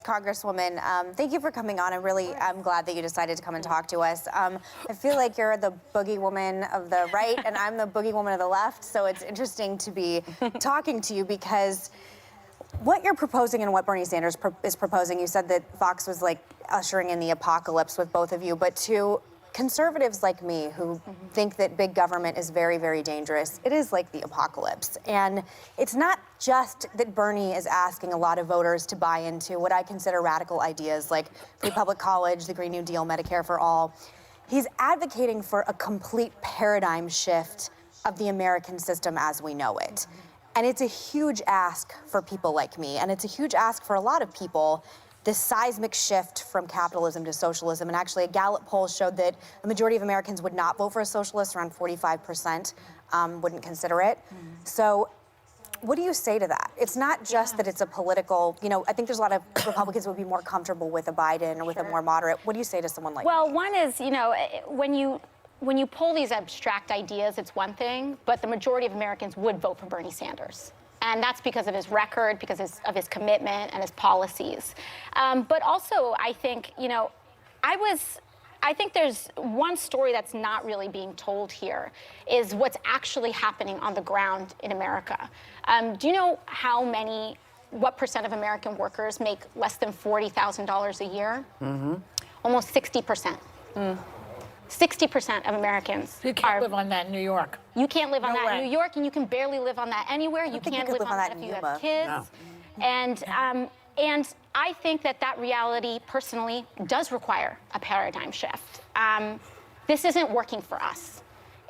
Congresswoman. Thank you for coming on. I'm glad that you decided to come and talk to us. I feel like you're the boogie woman of the right, and I'm the boogie woman of the left, so it's interesting to be talking to you because what you're proposing and what Bernie Sanders is proposing, you said that Fox was like ushering in the apocalypse with both of you, but to conservatives like me who think that big government is very, very dangerous, it is like the apocalypse. And it's not just that Bernie is asking a lot of voters to buy into what I consider radical ideas like free public college, the Green New Deal, Medicare for all. He's advocating for a complete paradigm shift of the American system as we know it. And it's a huge ask for people like me, and it's a huge ask for a lot of people, this seismic shift from capitalism to socialism. And actually, a Gallup poll showed that the majority of Americans would not vote for a socialist, around 45% wouldn't consider it. So what do you say to that? It's not just that it's a political, I think there's a lot of Republicans who would be more comfortable with a Biden or with a more moderate. What do you say to someone like that? Well, one is, when you pull these abstract ideas, it's one thing, but the majority of Americans would vote for Bernie Sanders. And that's because of his record, because of his commitment and his policies. But also, I think, I think there's one story that's not really being told here is what's actually happening on the ground in America. Do you know what percent of American workers make less than $40,000 a year? Almost 60%. 60% of Americans. You can't live on that in New York. You can't live on that in New York, and you can barely live on that anywhere. You can't live on that if you have kids. No. And I think that reality, personally, does require a paradigm shift. This isn't working for us.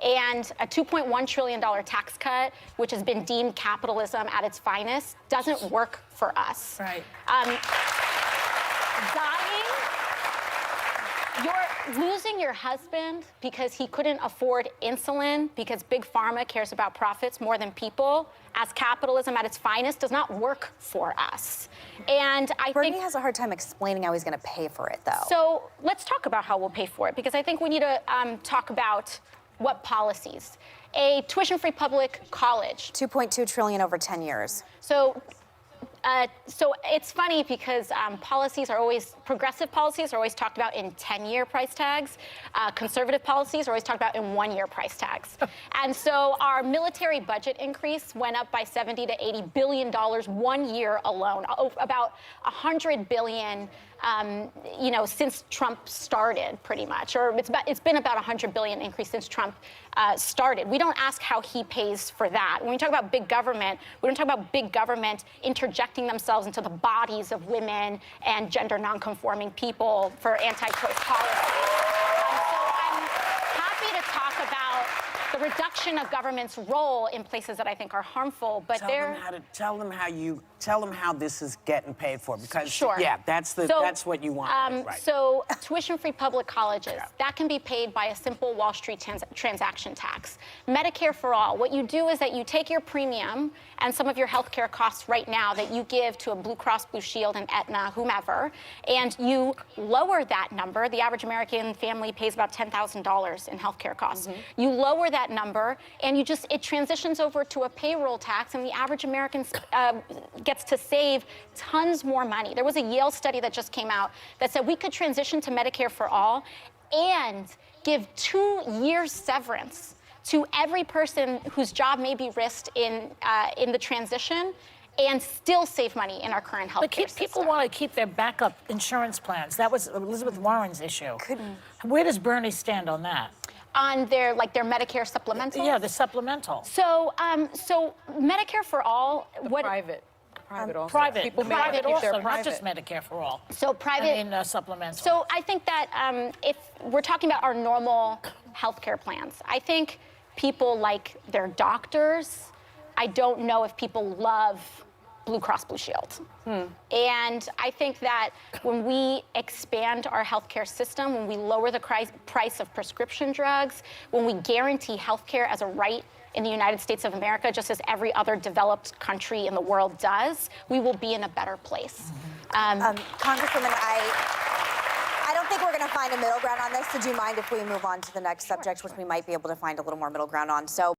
And a $2.1 trillion tax cut, which has been deemed capitalism at its finest, doesn't work for us. Right. You're losing your husband because he couldn't afford insulin because Big Pharma cares about profits more than people, as capitalism at its finest, does not work for us. And I think Bernie has a hard time explaining how he's going to pay for it, though. So let's talk about how we'll pay for it, because I think we need to talk about what policies. A tuition-free public college. $2.2 trillion over 10 years. So it's funny because progressive policies are always talked about in 10-year price tags. Conservative policies are always talked about in one-year price tags. And so our military budget increase went up by $70 to $80 billion 1 year alone, about $100 billion since Trump started, pretty much, or it's been about $100 billion increase since Trump started. We don't ask how he pays for that. When we talk about big government, we don't talk about big government interjecting themselves into the bodies of women and gender nonconforming people for anti-choice policy. So I'm happy to talk about the reduction of government's role in places that I think are harmful, but tell them how this is getting paid for, because that's what you want. Right. So tuition-free public colleges, that can be paid by a simple Wall Street transaction tax. Medicare for all, what you do is that you take your premium and some of your health care costs right now that you give to a Blue Cross Blue Shield and Aetna, whomever, and you lower that number. The average American family pays about $10,000 in health care costs. You lower that number, and it transitions over to a payroll tax, and the average American gets to save tons more money. There was a Yale study that just came out that said we could transition to Medicare for all and give 2 years severance to every person whose job may be risked in the transition, and still save money in our current health care system. People want to keep their backup insurance plans. That was Elizabeth Warren's issue. Where does Bernie stand on that? On their Medicare supplemental? Yeah, the supplemental. So Medicare for all, Private also. Private also, private. not just Medicare for all. So private. Supplemental. So I think that if we're talking about our normal healthcare plans, I think people like their doctors. I don't know if people love Blue Cross Blue Shield. And I think that when we expand our healthcare system, when we lower the price of prescription drugs, when we guarantee healthcare as a right in the United States of America, just as every other developed country in the world does, we will be in a better place. Congresswoman, I don't think we're going to find a middle ground on this, so do you mind if we move on to the next subject, which we might be able to find a little more middle ground on? So.